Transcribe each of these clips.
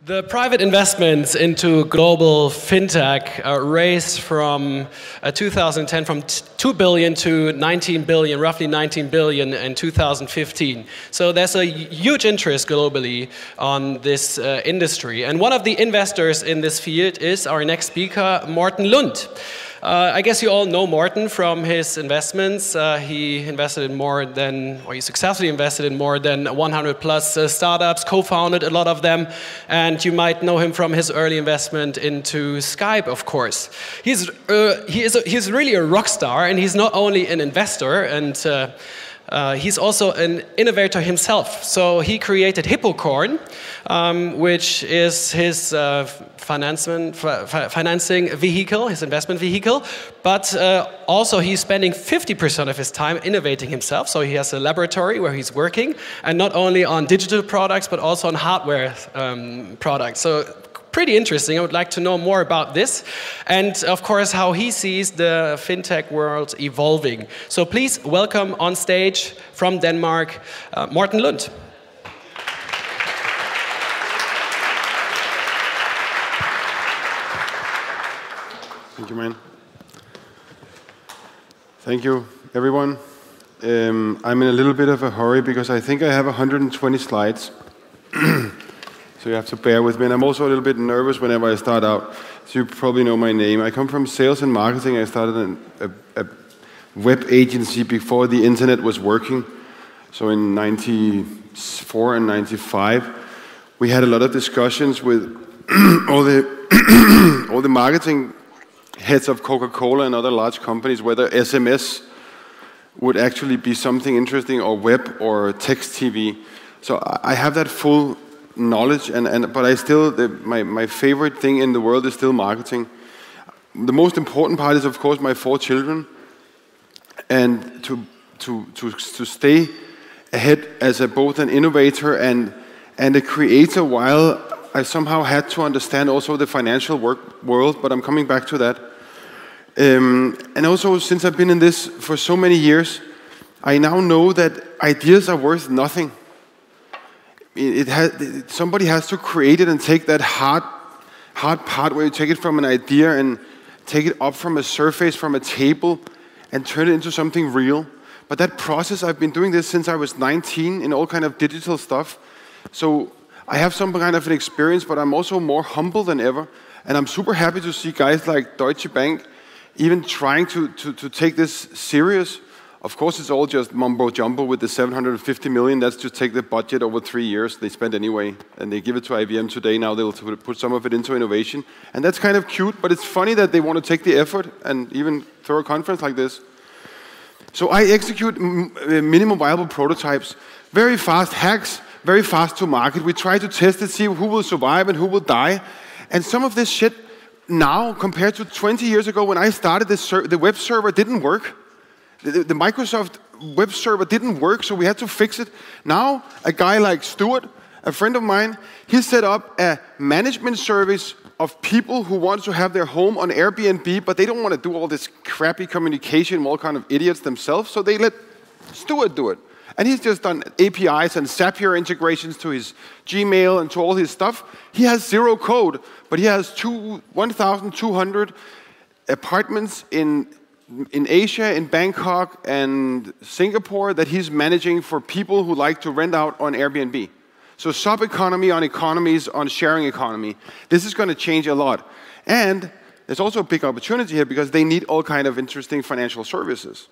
The private investments into global fintech raised from 2010 from 2 billion to 19 billion, roughly 19 billion in 2015. So there's a huge interest globally on this industry. And one of the investors in this field is our next speaker, Morten Lund. I guess you all know Morten from his investments. He invested in more than, or he successfully invested in more than 100 plus startups, co-founded a lot of them, and you might know him from his early investment into Skype, of course. He's really a rock star, and he's not only an investor, and he's also an innovator himself. So he created Hippocorn, which is his financing vehicle, his investment vehicle. But also he's spending 50% of his time innovating himself. So he has a laboratory where he's working, and not only on digital products, but also on hardware products. So pretty interesting. I would like to know more about this, and of course how he sees the fintech world evolving. So please welcome on stage from Denmark, Morten Lund. Thank you, man. Thank you, everyone. I'm in a little bit of a hurry because I think I have 120 slides. So you have to bear with me. And I'm also a little bit nervous whenever I start out. So you probably know my name. I come from sales and marketing. I started a web agency before the internet was working. So in 94 and 95, we had a lot of discussions with all the marketing heads of Coca-Cola and other large companies whether SMS would actually be something interesting, or web or text TV. So I have that full knowledge, but I still, my favorite thing in the world is still marketing. The most important part is, of course, my 4 children, and to stay ahead as both an innovator and a creator, while I somehow had to understand also the financial world, but I'm coming back to that. And also, since I've been in this for so many years, I now know that ideas are worth nothing. Somebody has to create it and take that hard part where you take it from an idea and take it up from a surface, from a table, and turn it into something real. But that process, I've been doing this since I was 19 in all kind of digital stuff. So I have some kind of an experience, but I'm also more humble than ever. And I'm super happy to see guys like Deutsche Bank even trying to take this serious. Of course, it's all just mumbo-jumbo with the 750 million. That's to take the budget over 3 years they spend anyway. And they give it to IBM today. Now they'll put some of it into innovation. And that's kind of cute, but it's funny that they want to take the effort and even throw a conference like this. So I execute minimum viable prototypes, very fast hacks, very fast to market. We try to test it, see who will survive and who will die. And some of this shit now, compared to 20 years ago when I started, the web server didn't work. The Microsoft web server didn't work, so we had to fix it. Now, a guy like Stuart, a friend of mine, he set up a management service of people who want to have their home on Airbnb, but they don't want to do all this crappy communication with all kind of idiots themselves, so they let Stuart do it. And he's just done APIs and Zapier integrations to his Gmail and to all his stuff. He has zero code, but he has 1,200 apartments in Asia, in Bangkok and Singapore that he's managing for people who like to rent out on Airbnb. So sub-economy on economies on sharing economy. This is going to change a lot. And there's also a big opportunity here because they need all kind of interesting financial services.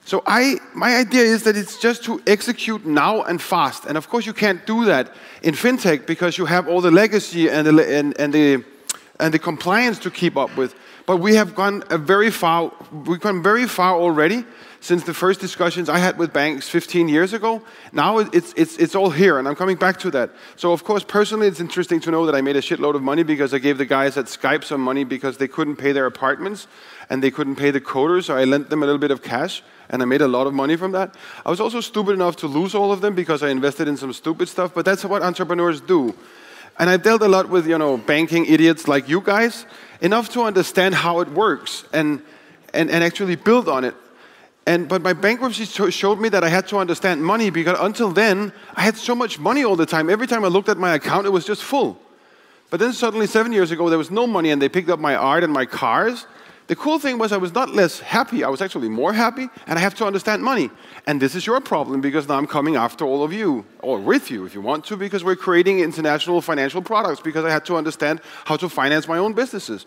So my idea is that it's just to execute now and fast. And of course you can't do that in fintech because you have all the legacy and the compliance to keep up with. But we have gone very far. We've gone very far already since the first discussions I had with banks 15 years ago. Now it's all here, and I'm coming back to that. So of course, personally, it's interesting to know that I made a shitload of money because I gave the guys at Skype some money because they couldn't pay their apartments and they couldn't pay the coders. So I lent them a little bit of cash, and I made a lot of money from that. I was also stupid enough to lose all of them because I invested in some stupid stuff. But that's what entrepreneurs do. And I've dealt a lot with, banking idiots like you guys, enough to understand how it works and actually build on it. But my bankruptcy showed me that I had to understand money because until then, I had so much money all the time. Every time I looked at my account, it was just full. But then suddenly 7 years ago, there was no money and they picked up my art and my cars. The cool thing was I was not less happy, I was actually more happy, and I have to understand money. And this is your problem, because now I'm coming after all of you, or with you if you want to, because we're creating international financial products, because I had to understand how to finance my own businesses.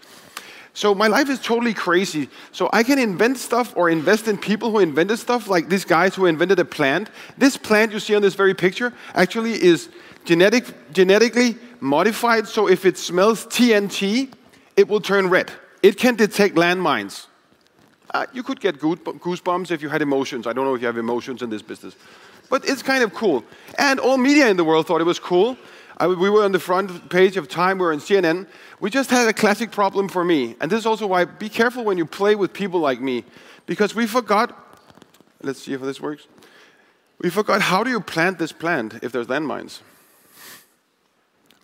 So my life is totally crazy. So I can invent stuff or invest in people who invented stuff, like these guys who invented a plant. This plant you see on this very picture actually is genetically modified, so if it smells TNT, it will turn red. It can detect landmines. You could get goosebumps if you had emotions. I don't know if you have emotions in this business. But it's kind of cool. And all media in the world thought it was cool. We were on the front page of Time, we were in CNN. We just had a classic problem for me. And this is also why, be careful when you play with people like me. Because we forgot, let's see if this works. We forgot, how do you plant this plant if there's landmines?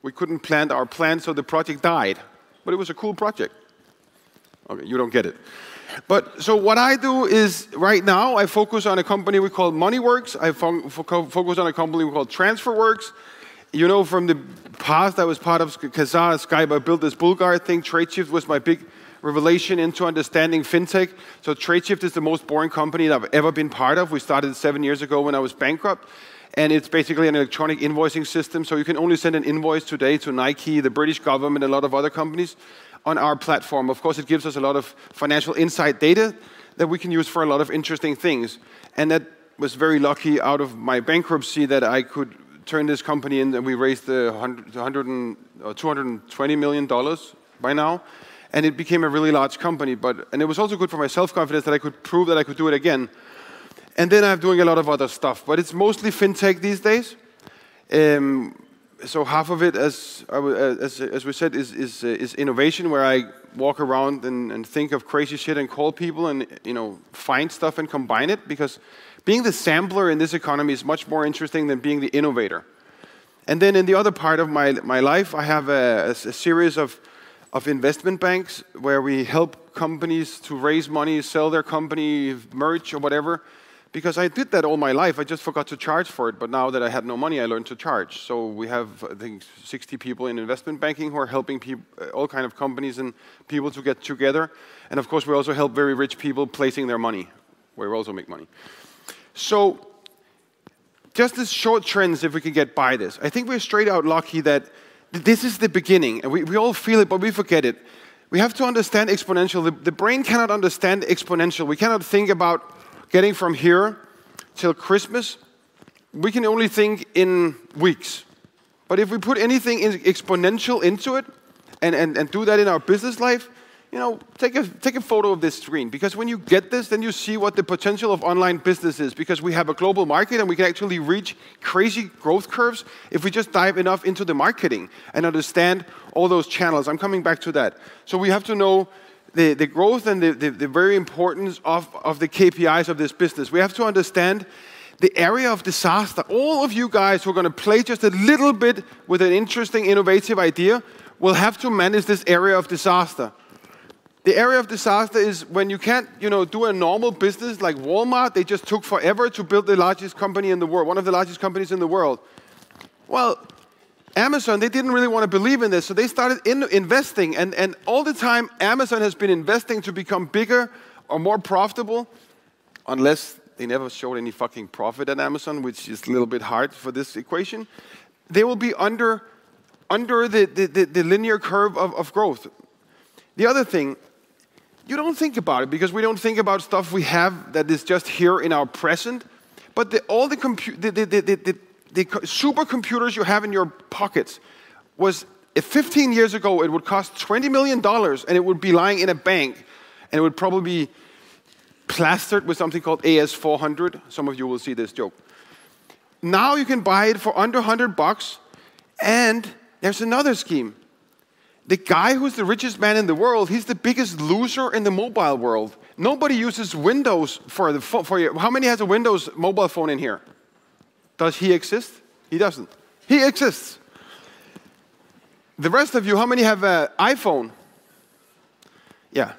We couldn't plant our plant, so the project died. But it was a cool project. Okay, you don't get it. But so what I do is, right now, I focus on a company we call MoneyWorks. I focus on a company we call TransferWorks. You know, from the past, I was part of Kazaa, Skype. I built this Bulgar thing. TradeShift was my big revelation into understanding fintech. So TradeShift is the most boring company that I've ever been part of. We started 7 years ago when I was bankrupt. And it's basically an electronic invoicing system. So you can only send an invoice today to Nike, the British government, and a lot of other companies on our platform. Of course, it gives us a lot of financial insight data that we can use for a lot of interesting things. And that was very lucky out of my bankruptcy that I could turn this company in, and we raised $220 million by now. And it became a really large company. And it was also good for my self-confidence that I could prove that I could do it again. And then I'm doing a lot of other stuff. But it's mostly fintech these days. So half of it, as we said, is innovation, where I walk around and think of crazy shit and call people and find stuff and combine it. Because being the sampler in this economy is much more interesting than being the innovator. And then in the other part of my life, I have a series of investment banks where we help companies to raise money, sell their company, merch or whatever. Because I did that all my life, I just forgot to charge for it. But now that I had no money, I learned to charge. So we have, I think, 60 people in investment banking who are helping people, all kind of companies and people to get together. And of course, we also help very rich people placing their money, where we also make money. So just as short trends, if we can get by this. I think we're straight out lucky that this is the beginning. And we all feel it, but we forget it. We have to understand exponential. The brain cannot understand exponential. We cannot think about getting from here till Christmas. We can only think in weeks. But if we put anything exponential into it and do that in our business life, take a photo of this screen. Because when you get this, then you see what the potential of online business is. Because we have a global market and we can actually reach crazy growth curves if we just dive enough into the marketing and understand all those channels. I'm coming back to that. So we have to know the growth and the very importance of the KPIs of this business. We have to understand the area of disaster. All of you guys who are going to play just a little bit with an interesting, innovative idea will have to manage this area of disaster. The area of disaster is when you can't, do a normal business like Walmart. They just took forever to build the largest company in the world, one of the largest companies in the world. Well, Amazon, they didn't really want to believe in this, so they started investing. And all the time, Amazon has been investing to become bigger or more profitable, unless they never showed any fucking profit at Amazon, which is a little bit hard for this equation. They will be under the linear curve of growth. The other thing, you don't think about it, because we don't think about stuff we have that is just here in our present, but all the supercomputers you have in your pockets was, if 15 years ago, it would cost $20 million and it would be lying in a bank and it would probably be plastered with something called AS400. Some of you will see this joke. Now you can buy it for under $100, and there's another scheme. The guy who's the richest man in the world, he's the biggest loser in the mobile world. Nobody uses Windows for the phone. How many has a Windows mobile phone in here? Does he exist? He doesn't. He exists. The rest of you, how many have an iPhone? Yeah.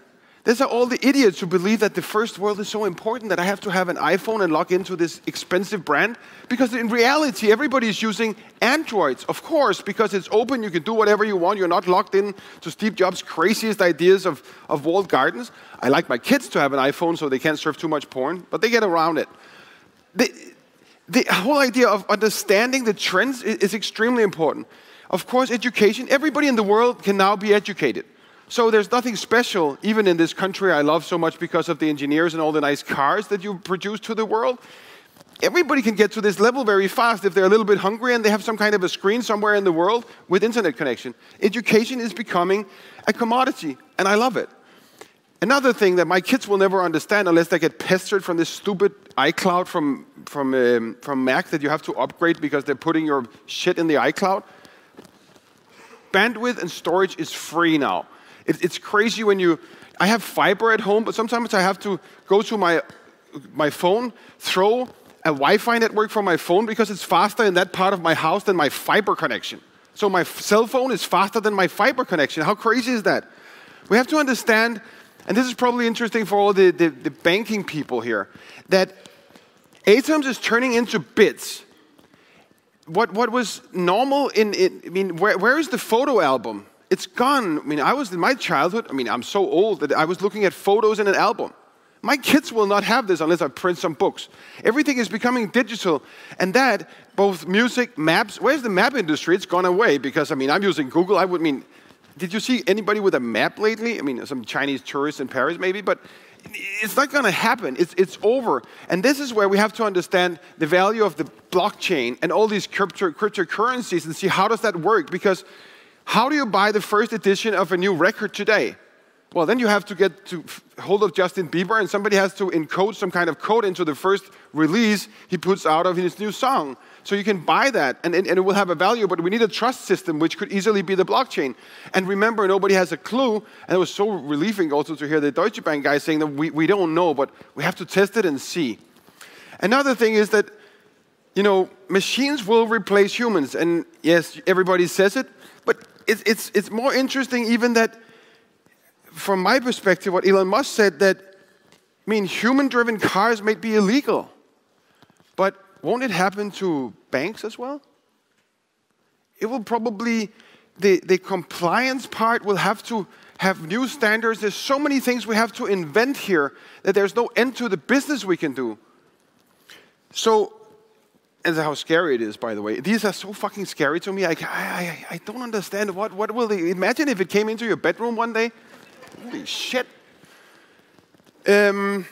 These are all the idiots who believe that the first world is so important that I have to have an iPhone and log into this expensive brand. Because in reality, everybody is using Androids, of course, because it's open, you can do whatever you want. You're not locked in to Steve Jobs' craziest ideas of walled gardens. I like my kids to have an iPhone so they can't surf too much porn, but they get around it. The whole idea of understanding the trends is extremely important. Of course, education, everybody in the world can now be educated. So there's nothing special, even in this country I love so much because of the engineers and all the nice cars that you produce to the world. Everybody can get to this level very fast if they're a little bit hungry and they have some kind of a screen somewhere in the world with internet connection. Education is becoming a commodity, and I love it. Another thing that my kids will never understand unless they get pestered from this stupid iCloud from Mac that you have to upgrade because they're putting your shit in the iCloud. Bandwidth and storage is free now. It's crazy when I have fiber at home, but sometimes I have to go to my phone, throw a Wi-Fi network from my phone because it's faster in that part of my house than my fiber connection. So my cell phone is faster than my fiber connection. How crazy is that? We have to understand, and this is probably interesting for all the banking people here, that atoms is turning into bits. What was normal where is the photo album? It's gone. I mean, I was in my childhood, I'm so old that I was looking at photos in an album. My kids will not have this unless I print some books. Everything is becoming digital. And that, both music, maps, where's the map industry? It's gone away because, I'm using Google. Did you see anybody with a map lately? Some Chinese tourists in Paris maybe, but it's not going to happen. It's over. And this is where we have to understand the value of the blockchain and all these cryptocurrencies and see how does that work. Because how do you buy the first edition of a new record today? Well, then you have to get to hold of Justin Bieber and somebody has to encode some kind of code into the first release he puts out of his new song. So you can buy that and it will have a value, but we need a trust system which could easily be the blockchain. And remember, nobody has a clue, and it was so relieving also to hear the Deutsche Bank guy saying that we don't know, but we have to test it and see. Another thing is that, machines will replace humans, and yes, everybody says it, but it's more interesting even that, from my perspective, what Elon Musk said that, human-driven cars may be illegal, but won't it happen to banks as well? It will probably, the compliance part will have to have new standards. There's so many things we have to invent here that there's no end to the business we can do. So, and how scary it is, by the way. These are so fucking scary to me. I don't understand. What will they, imagine if it came into your bedroom one day? Holy shit. And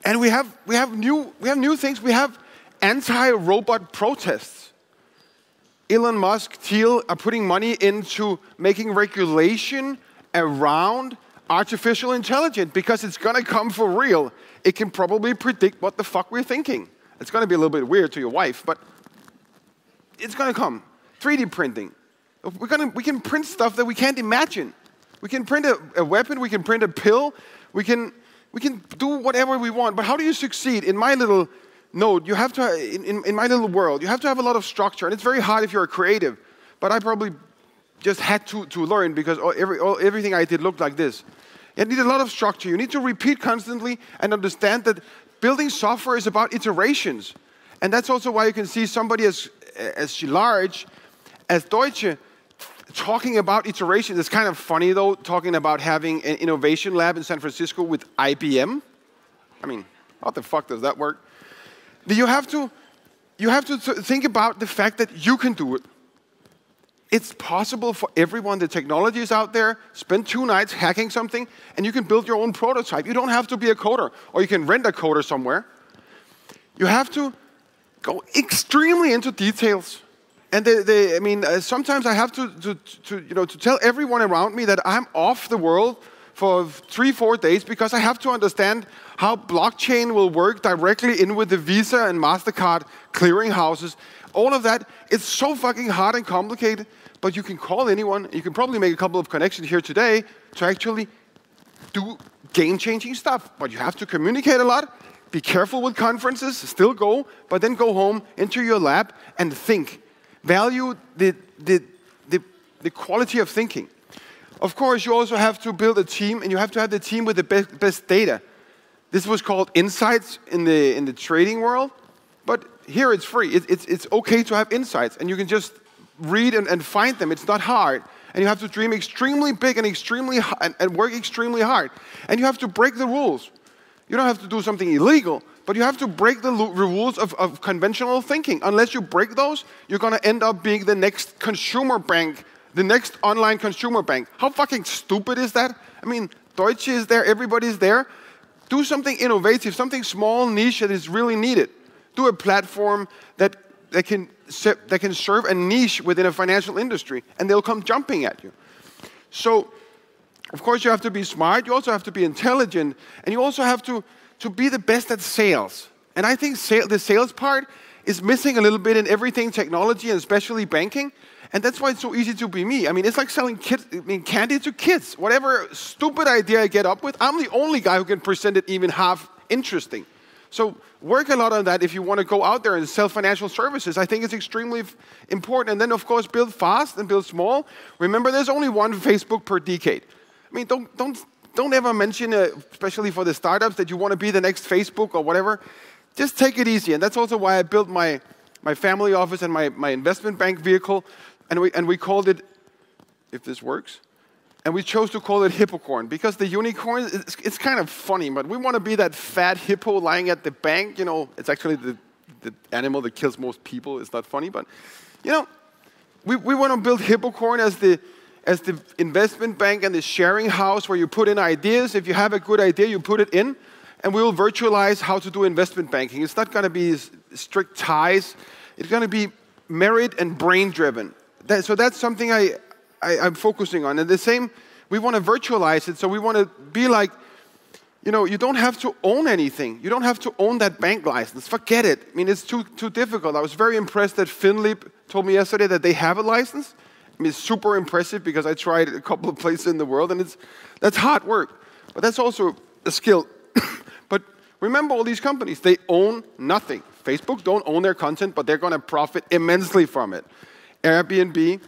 we have new things. We have anti-robot protests. Elon Musk, Thiel are putting money into making regulation around artificial intelligence because it's going to come for real. It can probably predict what the fuck we're thinking. It's going to be a little bit weird to your wife, but it's going to come. 3D printing. We can print stuff that we can't imagine. We can print a weapon, we can print a pill, we can do whatever we want. But how do you succeed? In my little node, you have to, in my little world, you have to have a lot of structure. And it's very hard if you're a creative. But I probably just had to learn because everything I did looked like this. You need a lot of structure. You need to repeat constantly and understand that building software is about iterations. And that's also why you can see somebody as large as Deutsche talking about iterations. It's kind of funny, though, talking about having an innovation lab in San Francisco with IBM. How the fuck does that work? You have to think about the fact that you can do it. It's possible for everyone. The technology is out there. Spend 2 nights hacking something, and you can build your own prototype. You don't have to be a coder, or you can rent a coder somewhere. You have to go extremely into details. And sometimes I have to tell everyone around me that I'm off the world for 3-4 days because I have to understand how blockchain will work directly in with the Visa and MasterCard clearinghouses. All of that, it's so fucking hard and complicated, but you can call anyone. You can probably make a couple of connections here today to actually do game-changing stuff. But you have to communicate a lot, be careful with conferences, still go, but then go home into your lab and think. Value the quality of thinking. Of course, you also have to build a team, and you have to have the team with the best data. This was called insights in the trading world, but here it's free. It's okay to have insights, and you can just read and find them. It's not hard, and you have to dream extremely big and work extremely hard, and you have to break the rules. You don't have to do something illegal, but you have to break the rules of conventional thinking. Unless you break those, you're going to end up being the next consumer bank, the next online consumer bank. How fucking stupid is that? I mean, Deutsche is there, everybody's there. Do something innovative, something small, niche that is really needed. Do a platform that can serve a niche within a financial industry, and they'll come jumping at you. So, of course, you have to be smart. You also have to be intelligent, and you also have to be the best at sales. And I think the sales part is missing a little bit in everything technology, and especially banking. And that's why it's so easy to be me. I mean, it's like selling candy to kids. Whatever stupid idea I get up with, I'm the only guy who can present it even half interesting. So work a lot on that if you want to go out there and sell financial services. I think it's extremely important. And then, of course, build fast and build small. Remember, there's only one Facebook per decade. I mean, don't ever mention, especially for the startups, that you want to be the next Facebook or whatever. Just take it easy. And that's also why I built my family office and my investment bank vehicle. And we called it, if this works, and we chose to call it Hippocorn, because the unicorn, it's kind of funny, but we want to be that fat hippo lying at the bank. You know, it's actually the animal that kills most people. It's not funny, but, you know, we want to build Hippocorn as the investment bank and the sharing house where you put in ideas. If you have a good idea, you put it in, and we will virtualize how to do investment banking. It's not going to be strict ties. It's going to be merit and brain-driven. So that's something I'm focusing on. And the same, we want to virtualize it. So we want to be like, you know, you don't have to own anything. You don't have to own that bank license. Forget it. I mean, it's too difficult. I was very impressed that Finleap told me yesterday that they have a license. I mean, it's super impressive because I tried a couple of places in the world, and that's hard work. But that's also a skill. But remember, all these companies, they own nothing. Facebook don't own their content, but they're going to profit immensely from it. Airbnb,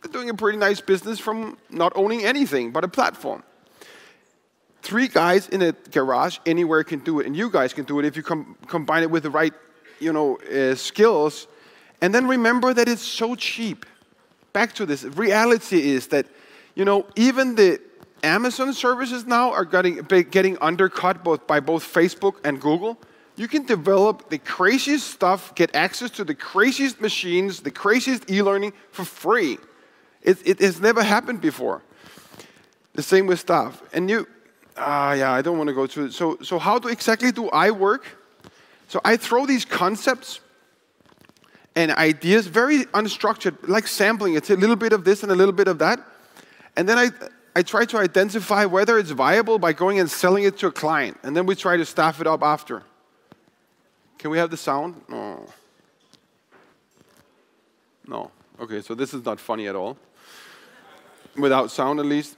they're doing a pretty nice business from not owning anything but a platform. 3 guys in a garage anywhere can do it, and you guys can do it if you combine it with the right, skills. And then remember that it's so cheap. Back to this, reality is that, even the Amazon services now are getting undercut by both Facebook and Google. You can develop the craziest stuff, get access to the craziest machines, the craziest e-learning for free. It has never happened before. The same with staff. And I don't want to go through it. So how exactly do I work? So I throw these concepts and ideas, very unstructured, like sampling. It's a little bit of this and a little bit of that. And then I try to identify whether it's viable by going and selling it to a client. And then we try to staff it up after. Can we have the sound? No. Okay, so this is not funny at all. Without sound, at least.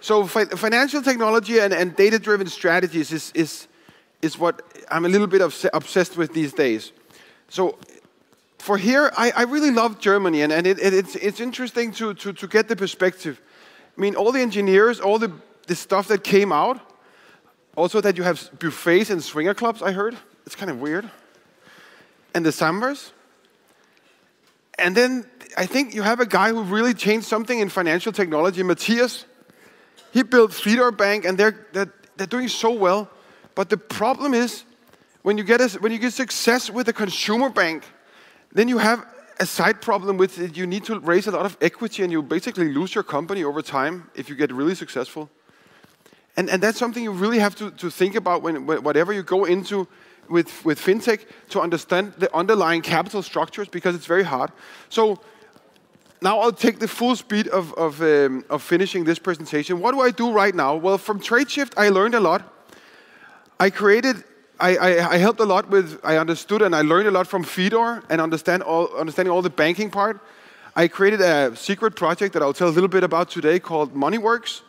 So financial technology and data-driven strategies is what I'm a little bit obsessed with these days. So for here, I really love Germany, and it's interesting to get the perspective. I mean, all the engineers, all the stuff that came out, also that you have buffets and swinger clubs, I heard. It's kind of weird. And the summers. And then I think you have a guy who really changed something in financial technology, Matthias. He built Fidor Bank, and they're doing so well. But the problem is, when you get success with a consumer bank, then you have a side problem with it. You need to raise a lot of equity, and you basically lose your company over time if you get really successful. And that's something you really have to think about whatever you go into with fintech, to understand the underlying capital structures, because it's very hard. So now I'll take the full speed of finishing this presentation. What do I do right now? Well, from TradeShift, I learned a lot. I helped a lot with, I understood and I learned a lot from Fidor and understanding all the banking part. I created a secret project that I'll tell a little bit about today called MoneyWorks.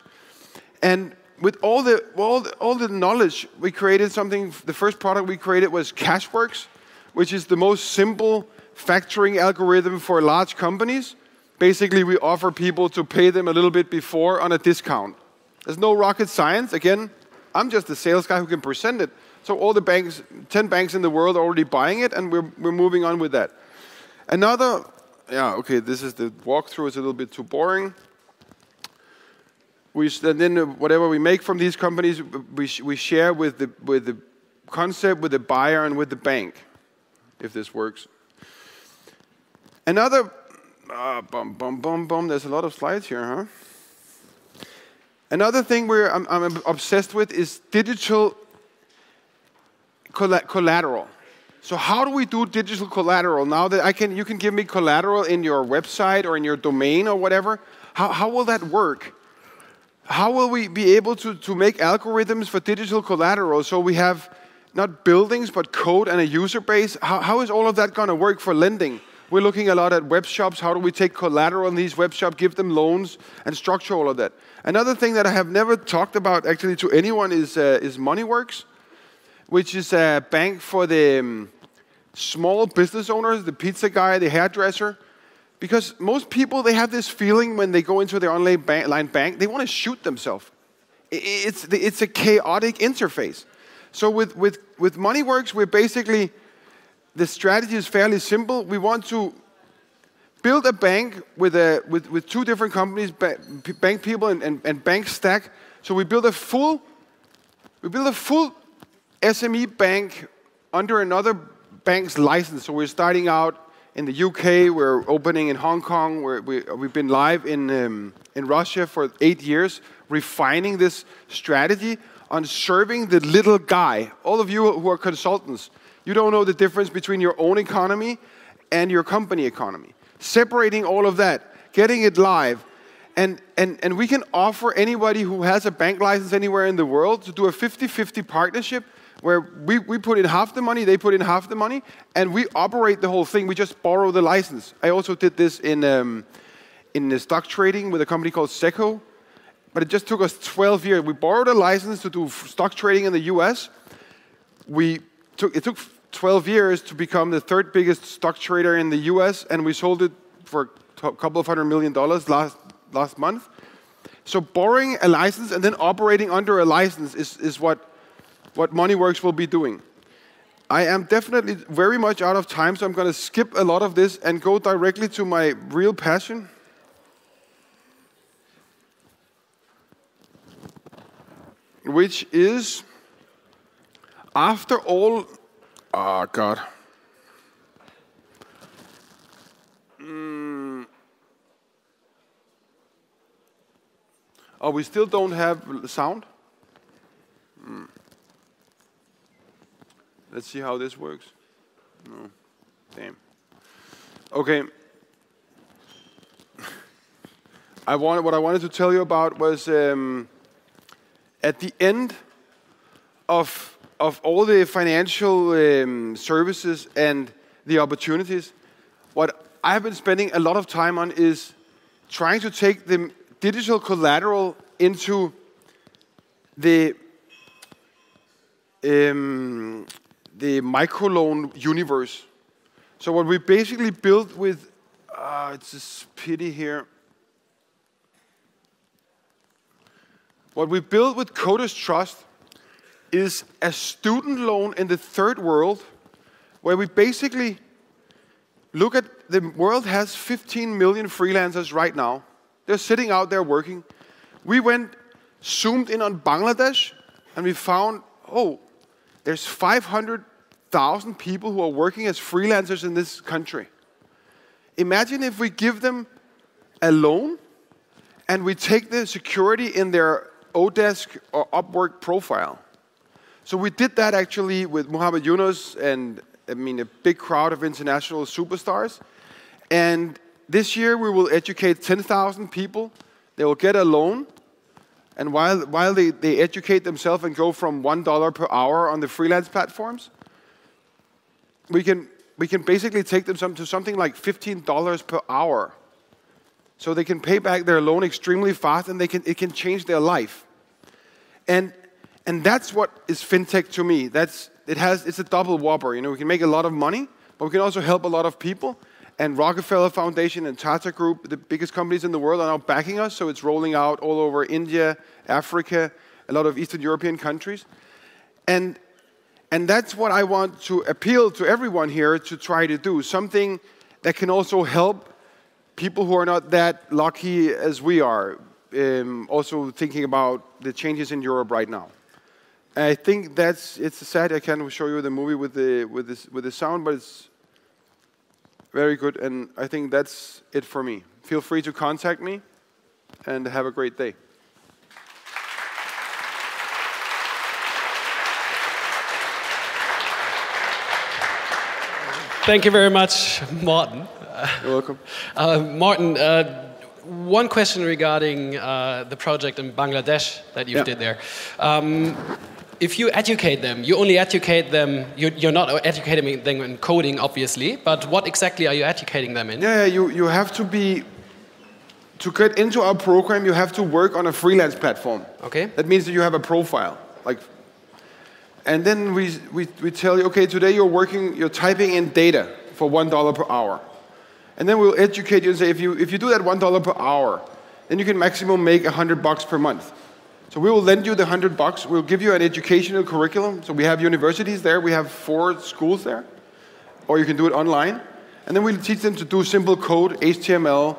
And with all the knowledge, we created something. The first product we created was Cashworks, which is the most simple factoring algorithm for large companies. basically we offer people to pay them a little bit before on a discount. There's no rocket science. Again, I'm just a sales guy who can present it. So all the banks, 10 banks in the world are already buying it, and we're moving on with that. Another, this is the walkthrough. It's a little bit too boring. And then whatever we make from these companies, we share with the concept, with the buyer, and with the bank, if this works. Another, there's a lot of slides here, huh? Another thing I'm obsessed with is digital collateral. So how do we do digital collateral? Now that you can give me collateral in your website or in your domain or whatever, how will that work? How will we be able to make algorithms for digital collateral so we have not buildings but code and a user base? How is all of that going to work for lending? We're looking a lot at web shops. How do we take collateral in these web shops, give them loans, and structure all of that? Another thing that I have never talked about actually to anyone is MoneyWorks, which is a bank for the small business owners, the pizza guy, the hairdresser. Because most people, they have this feeling when they go into their online bank, they want to shoot themselves. It's a chaotic interface. So with MoneyWorks, we're basically, the strategy is fairly simple. We want to build a bank with two different companies, bank people and bank stack. So we build a full SME bank under another bank's license. So we're starting out in the UK, we're opening in Hong Kong, we've been live in Russia for 8 years, refining this strategy on serving the little guy. All of you who are consultants, you don't know the difference between your own economy and your company economy. Separating all of that, getting it live, and we can offer anybody who has a bank license anywhere in the world to do a 50-50 partnership where we put in half the money, they put in half the money, and we operate the whole thing. We just borrow the license. I also did this in the stock trading with a company called Seco, but it just took us 12 years. We borrowed a license to do stock trading in the US. It took 12 years to become the third biggest stock trader in the US, and we sold it for a couple of $100 million last month. So borrowing a license and then operating under a license is what MoneyWorks will be doing. I am definitely very much out of time, so I'm going to skip a lot of this and go directly to my real passion. Which is, after all, oh God. Oh, we still don't have sound? Let's see how this works. No. Damn. Okay. What I wanted to tell you about was at the end of all the financial services and the opportunities, what I've been spending a lot of time on is trying to take the digital collateral into the microloan universe. So what we basically built with, it's a pity here. What we built with Coders Trust is a student loan in the third world, where we basically look at, the world has 15 million freelancers right now. They're sitting out there working. We zoomed in on Bangladesh, and we found, there's 500,000 people who are working as freelancers in this country. Imagine if we give them a loan and we take the security in their Odesk or Upwork profile. So we did that actually with Muhammad Yunus and a big crowd of international superstars. And this year we will educate 10,000 people. They will get a loan. And while they educate themselves and go from $1 per hour on the freelance platforms, we can basically take them to something like $15 per hour. So they can pay back their loan extremely fast, and it can change their life. And that's what is fintech to me. It's a double whopper. We can make a lot of money, but we can also help a lot of people. And Rockefeller Foundation and Tata Group, the biggest companies in the world, are now backing us. So it's rolling out all over India, Africa, a lot of Eastern European countries. And that's what I want to appeal to everyone here to try to do. Something that can also help people who are not that lucky as we are. Also thinking about the changes in Europe right now. I think it's sad. I can't show you the movie with the sound, but it's very good, and I think that's it for me. Feel free to contact me, and have a great day. Thank you very much, Morten. You're welcome. Morten, one question regarding the project in Bangladesh that you did there. If you educate them, you only educate them, you're not educating them in coding, obviously, but what exactly are you educating them in? Yeah, you have to to get into our program, you have to work on a freelance platform. Okay. That means that you have a profile. And then we tell you, okay, today you're typing in data for $1 per hour. And then we'll educate you and say, if you do that $1 per hour, then you can maximum make $100 per month. So we will lend you the $100. We'll give you an educational curriculum. So we have universities there. We have 4 schools there. Or you can do it online. And then we'll teach them to do simple code, HTML,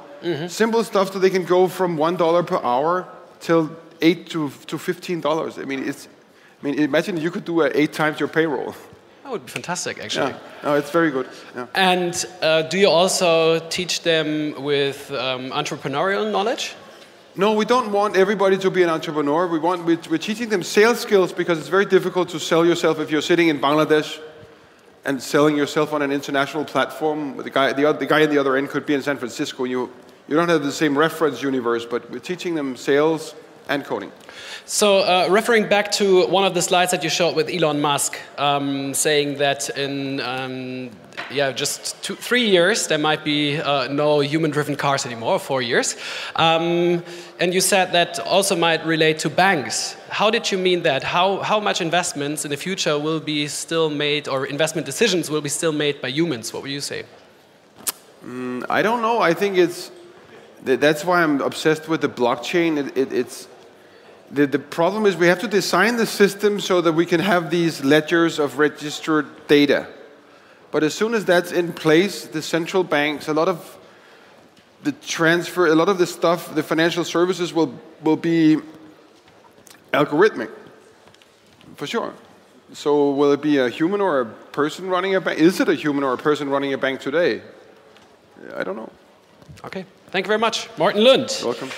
simple stuff so they can go from $1 per hour till $8 to $15. I mean, imagine you could do 8 times your payroll. That would be fantastic, actually. Yeah. No, it's very good. Yeah. And do you also teach them with entrepreneurial knowledge? No, we don't want everybody to be an entrepreneur. We're teaching them sales skills because it's very difficult to sell yourself if you're sitting in Bangladesh and selling yourself on an international platform. The guy at the other end could be in San Francisco. You don't have the same reference universe, but we're teaching them sales and coding. So referring back to one of the slides that you showed with Elon Musk, saying that in just 3 years there might be no human-driven cars anymore, 4 years. And you said that also might relate to banks. How did you mean that? How much investments in the future will be still made, or investment decisions will be still made by humans? What would you say? I don't know. I think that's why I'm obsessed with the blockchain. The problem is we have to design the system so that we can have these ledgers of registered data. But as soon as that's in place, the central banks, a lot of the stuff, the financial services will be algorithmic, for sure. So will it be a human or a person running a bank? Is it a human or a person running a bank today? I don't know. Okay. Thank you very much. Morten Lund. You're welcome.